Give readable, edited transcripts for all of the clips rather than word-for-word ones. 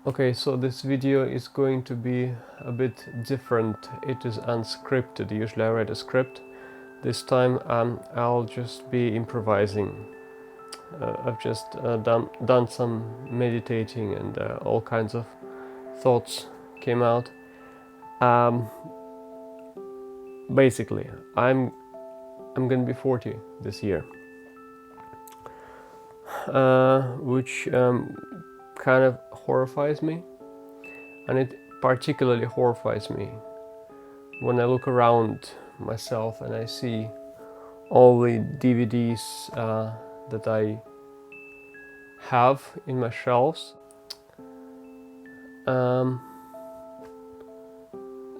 Okay, so this video is going to be a bit different. It is unscripted. Usually I write a script. This time I'll just be improvising. I've just done some meditating and all kinds of thoughts came out. Um, Basically, I'm gonna be 40 this year, which kind of horrifies me, and it particularly horrifies me when I look around myself and I see all the DVDs that I have in my shelves. Um,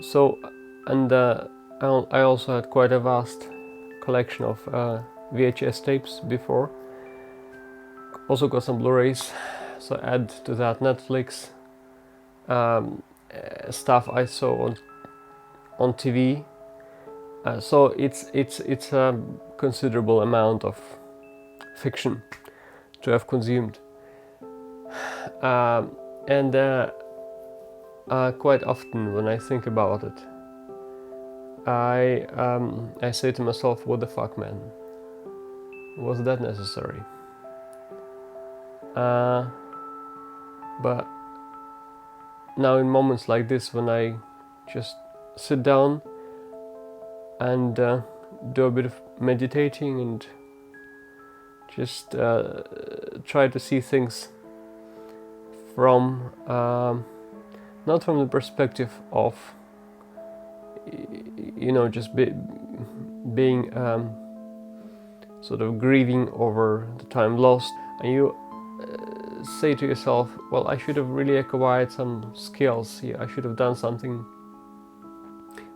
so, and I also had quite a vast collection of VHS tapes before. Also got some Blu-rays. So add to that Netflix, stuff I saw on TV. So it's a considerable amount of fiction to have consumed, and quite often when I think about it, I say to myself, "What the fuck, man? Was that necessary?" But now in moments like this, when I just sit down and do a bit of meditating and just try to see things from not from the perspective of just being sort of grieving over the time lost, and you say to yourself, well, I should have really acquired some skills here. I should have done something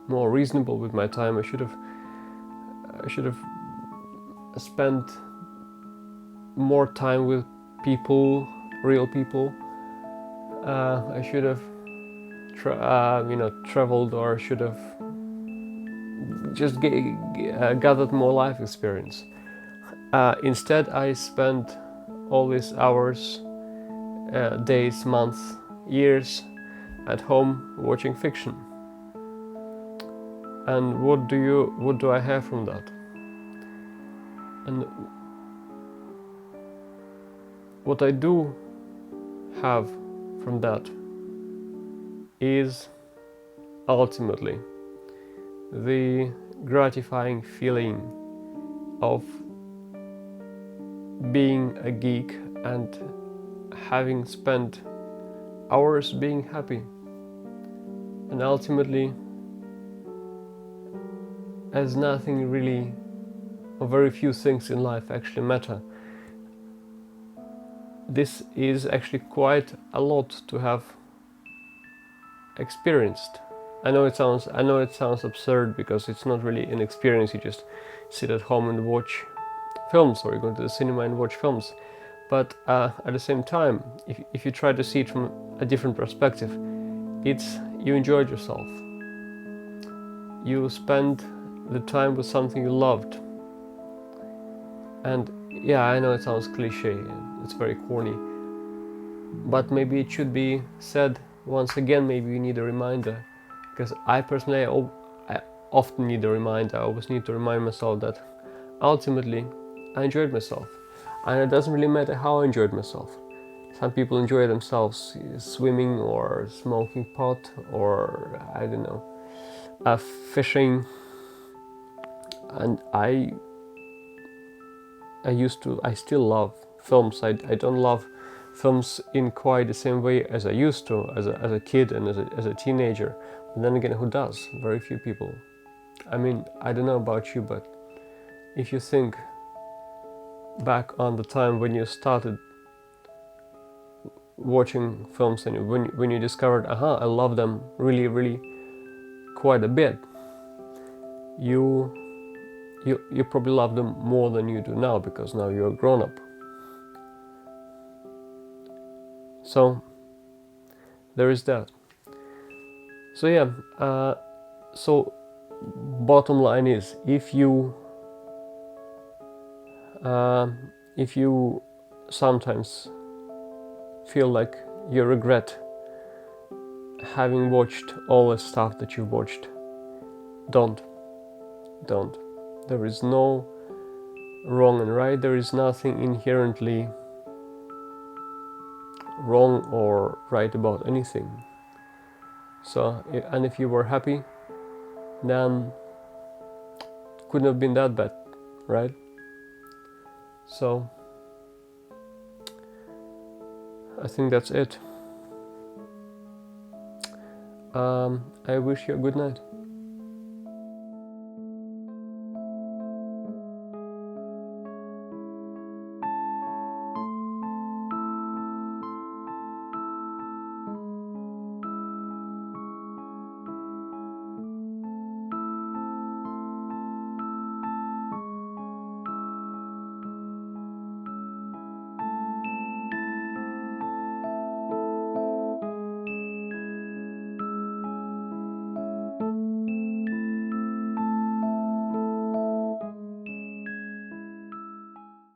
more reasonable with my time. I should have spent more time with people, real people. I should have traveled, or should have just gathered more life experience. Instead, I spent all these hours, days, months, years at home watching fiction. And what do I have from that? And what I do have from that is ultimately the gratifying feeling of being a geek and having spent hours being happy. And ultimately, as nothing really, or very few things in life actually matter, this is actually quite a lot to have experienced. I know it sounds absurd, because it's not really an experience. You just sit at home and watch films, or you go to the cinema and watch films. But at the same time, if you try to see it from a different perspective, it's you enjoyed yourself. You spent the time with something you loved. And yeah, I know it sounds cliche, it's very corny, but maybe it should be said once again. Maybe you need a reminder, because I personally I often need a reminder. I always need to remind myself that ultimately I enjoyed myself, and it doesn't really matter how I enjoyed myself. Some people enjoy themselves swimming, or smoking pot, or I don't know, fishing, and I still love films. I don't love films in quite the same way as I used to as a kid and as a teenager. But then again, who does? Very few people. I mean, I don't know about you, but if you think back on the time when you started watching films, and when you discovered, I love them really, really quite a bit, you probably love them more than you do now, because now you're a grown-up. So there is that. So yeah, so bottom line is, if you sometimes feel like you regret having watched all the stuff that you've watched, don't. There is no wrong and right. There is nothing inherently wrong or right about anything. So, and if you were happy, then it couldn't have been that bad, right? So, I think that's it. I wish you a good night.